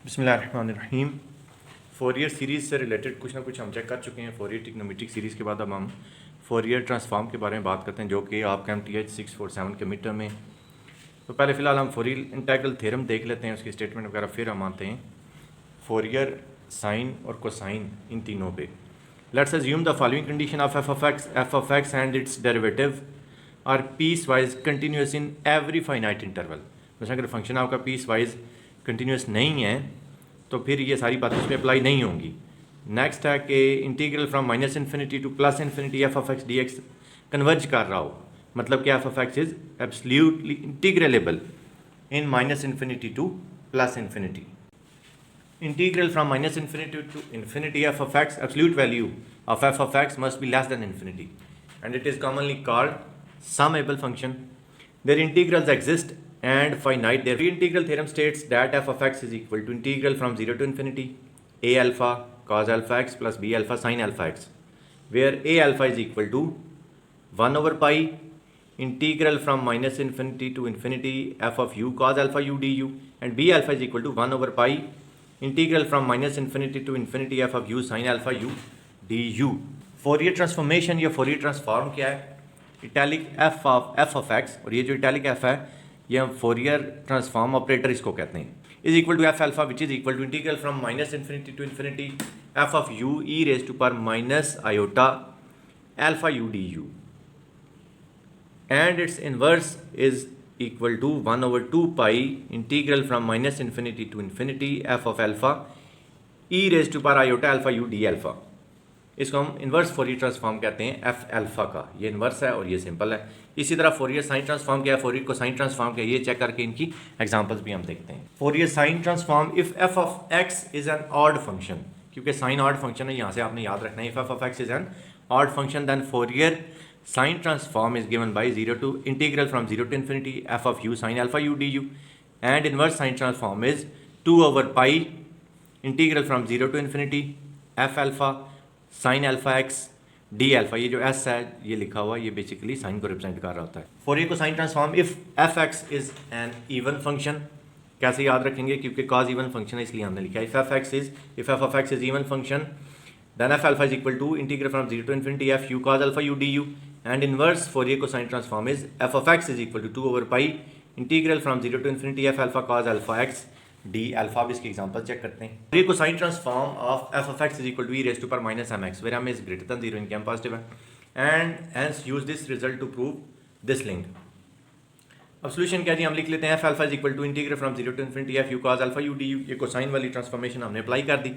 बिस्मिल्लाहिर्रहमानिर्रहीम। Fourier series से related कुछ ना कुछ हम चेक कर चुके हैं। फोरियर ट्रिग्नोमेट्रिक सीरीज़ के बाद अब हम फोरियर ट्रांसफॉर्म के बारे में बात करते हैं, जो कि आपका MTH 647 के मिड टर्म में। तो पहले फ़िलहाल हम फोरियर इंटीग्रल थ्योरम देख लेते हैं, उसकी स्टेटमेंट वगैरह, फिर हम आते हैं फोरियर साइन और कोसाइन इन तीनों पे। Let's assume the following condition of F of x and its derivative are piecewise continuous in every finite interval. जैसे अगर फंक्शन आपका पीस वाइज कंटिन्यूस नहीं है तो फिर ये सारी बातें उसमें अप्लाई नहीं होंगी। नेक्स्ट है कि integral from minus infinity to plus infinity F of X D X converge कर रहा हो, मतलब कि F of x is absolutely integrable in minus infinity to plus infinity. Integral from minus infinity to infinity f of x, absolute value of f of x must be less than infinity, and it is commonly called summable function. Their integrals exist and finite. Their integral theorem states that f of x is equal to integral from 0 to infinity a alpha cos alpha x plus b alpha sin alpha x, where a alpha is equal to 1 over pi integral from minus infinity to infinity f of u cos alpha u du, and b alpha is equal to 1 over pi integral from minus infinity to infinity F of u sine alpha U D u. Fourier transformation या Fourier transform क्या है? Italic F of x, और ये जो italic F है ये हम Fourier transform operator इसको कहते हैं, is equal to f alpha which is equal to integral from minus infinity to infinity F of u e raise to power minus iota alpha U D u, and its inverse is equal to 1 over 2 pi integral from minus infinity to infinity f of alpha e raised to power iota alpha u d alpha। इसको हम inverse Fourier transform कहते हैं F alpha का। ये inverse है और ये simple है। इसी तरह फोरियर साइन ट्रांसफॉर्म क्या है, फोरियर कोसाइन ट्रांसफॉर्म क्या है, ये चेक करके इनकी एग्जांपल्स भी हम देखते हैं। Fourier sine transform if F of x is an odd function, क्योंकि साइन ऑड फंक्शन है, यहाँ से आपने याद रखना है। If F of x is an odd function then Fourier sin transform is given by 0 to integral from 0 to infinity f of u sin alpha u du, and inverse sin transform is 2 over pi integral from 0 to infinity f alpha sin alpha x d alpha। ये जो s है ये लिखा हुआ, ये basically sign को represent कर रहा होता है। Fourier cosine transform if F x is N even function, कैसे याद रखेंगे, क्योंकि कॉज इवन फंक्शन है इसलिए हमने लिखा है। If F of x is even function then f alpha is equal to integral from 0 to infinity f u cos alpha u du, and inverse Fourier cosine transform is f of x is equal to 2 over pi integral from 0 to infinity f alpha cos alpha x d alpha। अब इसके example check करते हैं। Fourier cosine transform of f of x is equal to e raised to power minus mx, where m is greater than 0, इनके m positive है, and hence use this result to prove this link। अब solution क्या जी, हम लिख लेते हैं f alpha is equal to integral from 0 to infinity f u cos alpha u du। ये cosine वाली ट्रांसफॉर्मेशन हमने अप्लाई कर दी।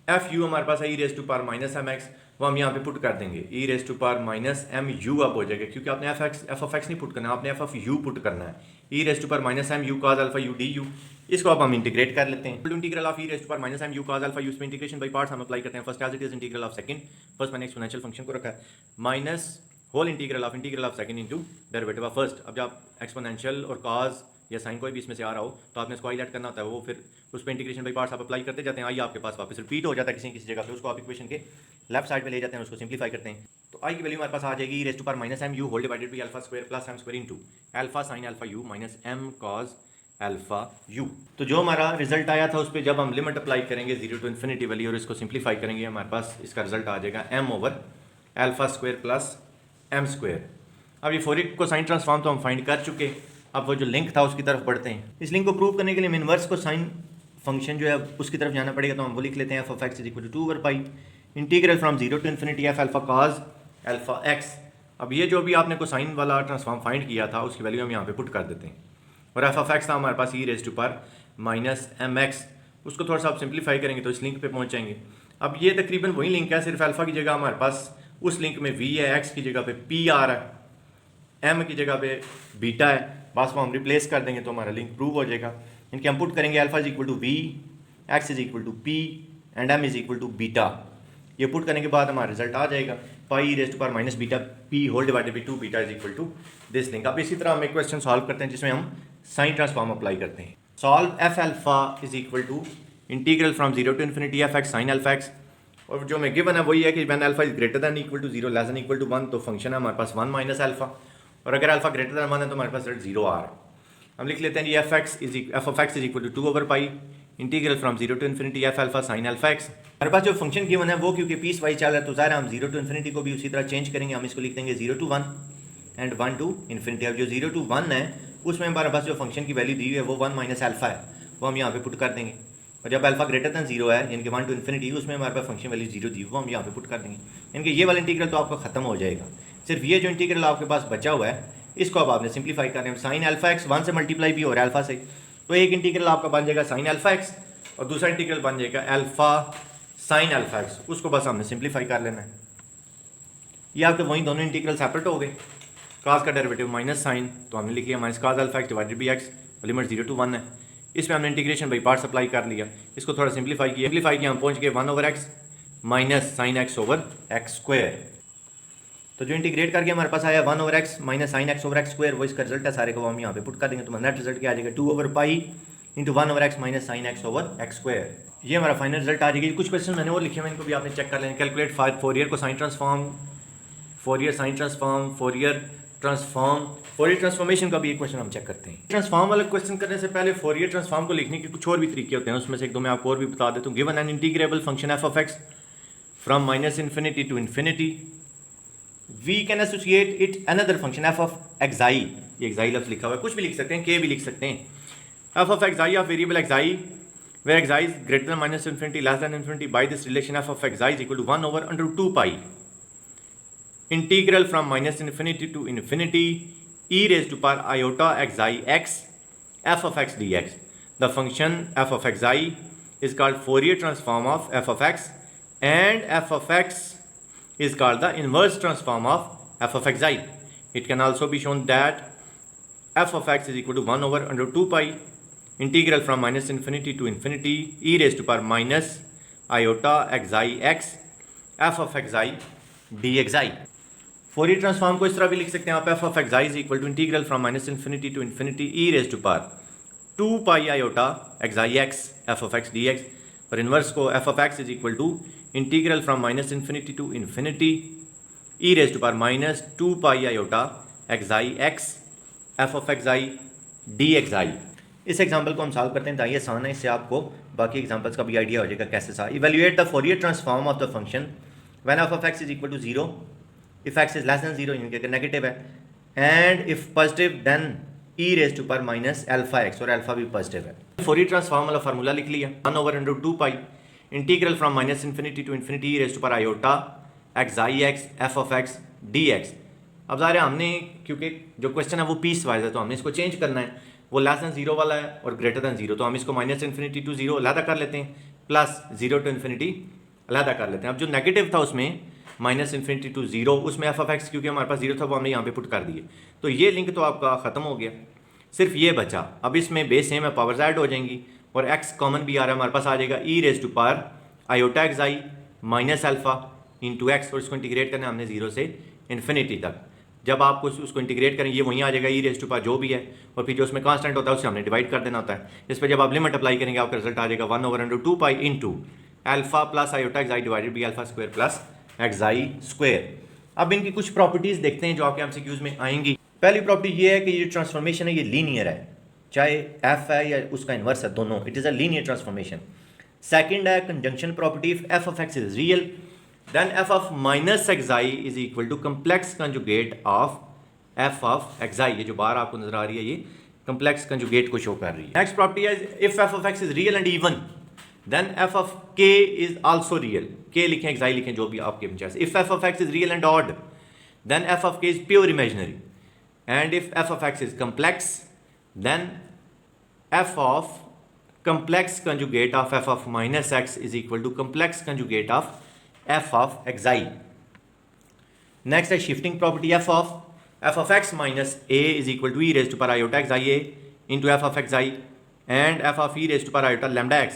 एफ यू हमारे पास है E raise to power minus M X, वो हम यहाँ पे पुट कर देंगे। E raise to power minus M U अब हो जाएगा, क्योंकि आपने एफ ऑफ एक्स नहीं पुट करना, आपने एफ ऑफ यू पुट करना है। E raise to power minus M you cos alpha U D U, इसको अब हम इंटीग्रेट कर लेते हैं। Integral of e raise to power minus M you cos alpha u, इसमें इंटीग्रेशन बाई पार्ट्स हम अप्लाई करते हैं। First as it is integral of second, first मैंने एक्सपोनेंशियल फंक्शन को रखा है, minus whole integral of second into derivative of first. अब जब एक्सपोनेंशियल और कॉस या साइन कोई भी इसमें से आ रहा हो तो आपने इसको हाईलाइट करना होता है, वो फिर उस पर इंटीग्रेशन बाई पार्ट्स आप अप्लाई करते जाते हैं। आई आपके पास वापस रिपीट हो जाता है किसी जगह पे, उसको आप इक्वेशन के लेफ्ट साइड पे ले जाते हैं, उसको सिंप्लीफाई करते हैं। तो आई की वैल्यू हमारे पास आ जाएगी raise to power minus M u whole divided by alpha square plus m square into alpha sine alpha u minus m cos alpha u. तो जो हमारा रिजल्ट आया था उस पर जब हम लिमिट अप्लाई करेंगे 0 टू इन्फिनिटी वाली और इसको सिंप्लीफाई करेंगे, हमारे पास इसका रिजल्ट आ जाएगा m over alpha square plus m square. अब ये फोरियर कोसाइन ट्रांसफॉर्म तो हम फाइंड कर चुके, अब वो जो लिंक था उसकी तरफ बढ़ते हैं। इस लिंक को प्रूव करने के लिए इनवर्स कोसाइन फंक्शन जो है उसकी तरफ जाना पड़ेगा, तो हम वो लिख लेते हैं f of x is equal to 2 over pi integral from 0 to infinity F alpha cos alpha x. अब ये जो भी आपने कोसाइन वाला ट्रांसफॉर्म फाइंड किया था उसकी वैल्यू हम यहाँ पे पुट कर देते हैं, और एफ ऑफ एक्स था हमारे पास E raise to power minus M X, उसको थोड़ा सा आप सिंप्लीफाई करेंगे तो इस लिंक पे पहुँच जाएंगे। अब ये तकरीबन वही लिंक है, सिर्फ अल्फा की जगह हमारे पास उस लिंक में वी है, एक्स की जगह पे पी आ रहा है, एम की जगह पे बीटा है, बस वो हम रिप्लेस कर देंगे तो हमारा लिंक प्रूव हो जाएगा। इनके हम पुट करेंगे alpha is equal to v, x is equal to p and m is equal to beta. ये पुट करने के बाद हमारा रिजल्ट आ जाएगा पाई रेस्ट पर minus beta p whole divided by 2 beta is equal to this link. अब इसी तरह हम एक क्वेश्चन सॉल्व करते हैं जिसमें हम साइन ट्रांसफॉर्म अप्लाई करते हैं। Solve f alpha is equal to integral from 0 to infinity f x sine alpha x, और जो हमें गिवन है वही है कि when alpha is greater than equal to 0 less than equal to 1, तो फंक्शन है हमारे पास 1 माइनस अल्फा, और अगर अल्फा ग्रेटर देन 1 है तो हमारे पास रिजल्ट 0 आ रहा है। हम लिख लेते हैं जी F of x is equal to 2 over pi integral from 0 to infinity F alpha sine alpha X. हमारे पास जो फंक्शन गिवन है वो क्योंकि पीस वाइज चल रहा है तो ज़ाहिर हम 0 टू इन्फिनिटी को भी उसी तरह चेंज करेंगे। हम इसको लिख देंगे 0 टू 1 एंड 1 टू इन्फिनिटी। अब जो 0 टू 1 है उसमें हमारे पास जो फंक्शन की वैल्यू दी हुई है वो 1 माइनस अल्फा है, वो हम यहाँ पे पुट कर देंगे। और जब अल्फा ग्रेटर दैन 0 है यानी कि 1 टू इन्फिनिटी उसमें हमारे पास फंक्शन वैल्यू 0 दी, वो हम यहाँ पे पुट कर देंगे। यानी कि ये वाला इंटीग्रल तो आपका खत्म हो जाएगा। सिर्फ ये जो इंटीग्रल आपके पास बचा हुआ है इसको अब आपने सिंप्लीफाई करना है। साइन अल्फा एक्स 1 से मल्टीप्लाई भी हो रहा है अल्फा से, तो एक इंटीग्रल आपका बन जाएगा साइन अल्फा एक्स और दूसरा इंटीग्रल बन जाएगा अल्फा साइन अल्फा एक्स। उसको बस हमने सिंप्लीफाई कर लेना है। ये आपके वही दोनों इंटीग्रल सेपरेट हो गए। काज का डेरिवेटिव माइनस साइन तो हमने लिख लिया minus cos alpha x divided by x, limit 0 to 1 है। इसमें हमने इंटीग्रेशन बाई पार्ट्स अप्लाई कर लिया। इसको थोड़ा सिंप्लीफाई किया हम पहुंच गए 1 over x minus sine x over x square. तो जो इंटीग्रेट करके हमारे पास आया 1 over x minus sine x over x square, वो इसका रिजल्ट है सारे को हम यहाँ पे पुट कर देंगे। तो नेट रिजल्ट क्या आ जाएगा 2 over pi into 1 over x minus sine x over x square. ये हमारा फाइनल रिजल्ट आ जाएगी। कुछ क्वेश्चन मैंने और लिखे हुए, इनको भी आपने चेक कर लेना। कैलकुलेट फोरियर को sign transform, Fourier sine transform, Fourier transformation का भी एक क्वेश्चन हम चेक करते हैं। ट्रांसफॉर्म वाला क्वेश्चन करने से पहले फोरियर ट्रांसफॉर्म को लिखने के कुछ और भी तरीके होते हैं, उसमें से एक दो मैं आपको और भी बता देता हूँ। Given an integrable function f of x from minus infinity to infinity, we can associate it another function f of xi. ये एक्साई लफ्ज लिखा हुआ है, कुछ भी लिख सकते हैं, के भी लिख सकते हैं। F of एक्साई of variable एक्साई where xi is greater than minus infinity less than infinity by this relation f of xi is equal to 1 over under 2 pi integral from minus infinity to infinity e raised to power iota xi x f of x dx. The function f of xi is called Fourier transform of f of x and f of x is called the inverse transform of f of xi. It can also be shown that f of x is equal to 1 over under 2 pi integral from minus infinity to infinity e raised to power minus iota xi x f of xi dxi. Fourier transform को इस तरह भी लिख सकते हैं आप, f of xi is equal to integral from minus infinity to infinity e raised to power 2 pi iota xi x f of x dx। और inverse को f of x is equal to integral from minus infinity to infinity e raised to power minus 2 pi iota xi x f of xi dxi। इस example को हम solve करते हैं, ताकि आसान है, इससे आपको बाकी एग्जाम्पल्स का भी आइडिया हो जाएगा कैसे सा। Evaluate the Fourier transform of the function when f of x is equal to 0 if x is less than 0 यानी कि नेगेटिव है, and if positive then e raise to power minus alpha x, और alpha भी positive है। Fourier transform वाला formula लिख लिया 1 over under 2 pi integral from minus infinity to infinity e raise to power iota x i x F of X D x. अब ज़ाहिर है हमने, क्योंकि जो क्वेश्चन है वो पीस वाइज है, तो हमने इसको चेंज करना है। वो लेस दैन 0 वाला है और ग्रेटर दैन 0, तो हम इसको माइनस इन्फिनिटी टू 0 अलहदा कर लेते हैं, प्लस 0 टू इन्फिनिटी अलहदा कर लेते हैं। अब जो नेगेटिव था उसमें माइनस इन्फिनिटी टू 0, उसमें एफ ऑफ एक्स क्योंकि हमारे पास 0 था वो हमने यहाँ पे पुट कर दिए। तो ये लिंक तो आपका ख़त्म हो गया, सिर्फ ये बचा। अब इसमें बेस सेम है, पावर्स ऐड हो जाएंगी और एक्स कॉमन भी आ रहा है हमारे पास, आ जाएगा E raise to power iota x I minus alpha into X, और इसको इंटीग्रेट करना है हमने 0 से इन्फिनिटी तक। जब आप उसको इंटीग्रेट करें ये वहीं आ जाएगा ई रेज टू पावर जो भी है, और फिर जो उसमें कांस्टेंट होता है उससे हमने डिवाइड कर देना होता है। इस पर जब आप लिमिट अप्लाई करेंगे आपका रिजल्ट आ जाएगा 1 over under 2 pi into alpha plus iota x I divided by alpha square plus x I square. अब इनकी कुछ प्रॉपर्टीज़ देखते हैं जो आपके एमसीक्यूज में आएंगी। पहली प्रॉपर्टी ये है कि ये ट्रांसफॉर्मेशन है ये लीनियर है, चाहे एफ है या उसका इन्वर्स है, दोनों it is a linear transformation. Second है conjunction property, if F of x is real then F of minus X I is equal to complex conjugate of F of X I. ये जो बार आपको नजर आ रही है ये कंप्लेक्स कंजुगेट को show कर रही है। नेक्स्ट प्रॉपर्टी है if F of x is real and even then F of K is also real. K लिखें एक्स आई लिखें जो भी आपके choice. If F of x is real and odd then F of K is pure imaginary, and if F of x is complex then f of complex conjugate of f of minus x is equal to complex conjugate of f of xi. Next है shifting property, f of x minus a is equal to e raised to power iota xi a into f of xi, and f of e raised to power iota lambda x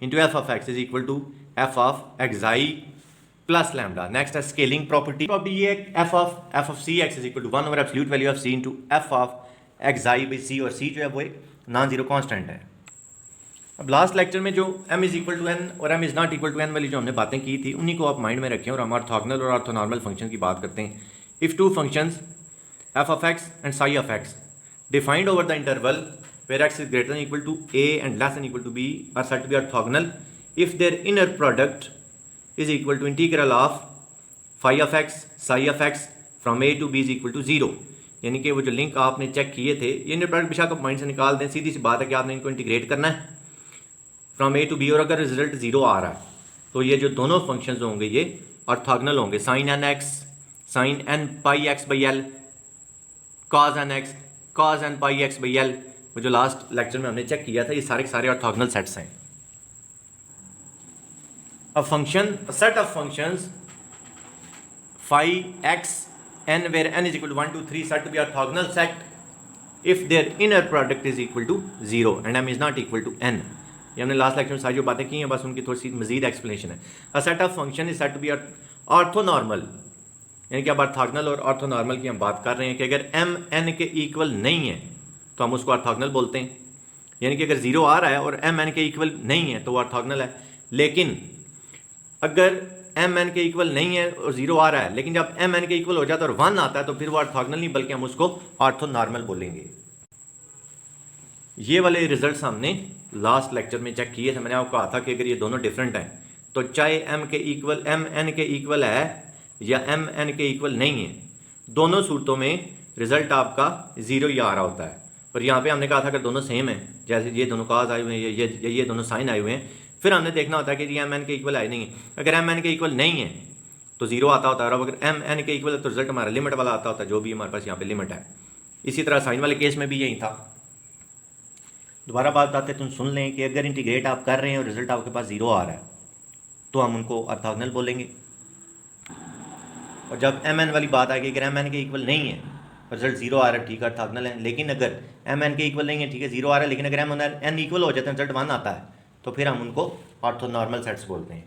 into f of x is equal to f of xi plus lambda. Next है scaling property ये f of cx is equal to 1 over absolute value of c into f of xi by c, और c जो है वो एक non zero constant है। अब last lecture में जो m is equal to n और m is not equal to n वाली जो हमने बातें की थी उन्हीं को आप माइंड में रखें, और हम ऑर्थोगोनल और ऑर्थोनॉर्मल फंक्शन की बात करते हैं। If two functions f of x and psi of x defined over the interval where x is greater than equal to a and less than equal to b are said to be orthogonal if their inner product is equal to integral of phi of x psi of x from a to b is equal to 0। यानी कि वो जो link आपने check किए थे, ये inner product बेशक आप माइंड से निकाल दें, सीधी सी बात है कि आपने इनको इंटीग्रेट करना है फ्रॉम ए टू बी, और अगर रिजल्ट 0 आ रहा है तो ये जो दोनों फंक्शंस होंगे ये ऑर्थोगोनल होंगे। Sine n x sine n pi x by l, cos n x cos n pi x by l, वो जो लास्ट लेक्चर में हमने चेक किया था, ये सारे के सारे ऑर्थोगोनल सेट्स हैं। A function, a set of functions phi x n where n is equal to 1 2 3 said to be orthogonal set if their inner product is equal to 0 and m is not equal to n। ये हमने last lecture में सारी जो बातें की हैं बस उनकी थोड़ी सी मजीद एक्सप्लेनेशन है। A set of function is said to be orthonormal, यानी कि अब ऑर्थोगोनल और ऑर्थोनॉर्मल की हम बात कर रहे हैं कि अगर m n के इक्वल नहीं है तो हम उसको ऑर्थोगोनल बोलते हैं। यानी कि अगर 0 आ रहा है और m n के इक्वल नहीं है तो वो ऑर्थोगोनल है। लेकिन अगर एम एन के इक्वल नहीं है और 0 आ रहा है, लेकिन जब एम एन के इक्वल हो जाता है और 1 आता है तो फिर वो ऑर्थोगोनल नहीं बल्कि हम उसको ऑर्थोनॉर्मल बोलेंगे। ये वाले रिजल्ट्स हमने लास्ट लेक्चर में चेक किए थे। मैंने आपको कहा था कि अगर ये दोनों डिफरेंट हैं तो चाहे एम एन के इक्वल है या एम एन के इक्वल नहीं है, दोनों सूरतों में रिजल्ट आपका 0 ही आ रहा होता है। पर यहाँ पे हमने कहा था अगर दोनों सेम हैं, जैसे ये दोनों काज आए हुए हैं, ये दोनों साइन आए हुए हैं, फिर हमने देखना होता है कि ये एम एन के इक्वल है नहीं है। अगर एम एन के इक्वल नहीं है तो 0 आता होता है, और अगर एम एन के इक्वल है तो रिजल्ट हमारा लिमिट वाला आता होता है, जो भी हमारे पास यहाँ पे लिमिट है। इसी तरह साइन वाले केस में भी यही था। दोबारा बात आते तुम सुन लें कि अगर इंटीग्रेट आप कर रहे हैं और रिजल्ट आपके पास 0 आ रहा है तो हम उनको ऑर्थोगोनल बोलेंगे, और जब एम एन वाली बात आएगी अगर एम एन के इक्वल नहीं है रिजल्ट 0 आ रहा है, ठीक है ऑर्थोगोनल है। लेकिन अगर एम एन के इक्वल नहीं है, ठीक है 0 आ रहा है, लेकिन अगर एम एन इक्वल हो जाता है रिजल्ट 1 आता है तो फिर हम उनको ऑर्थोनॉर्मल सेट्स बोलते हैं।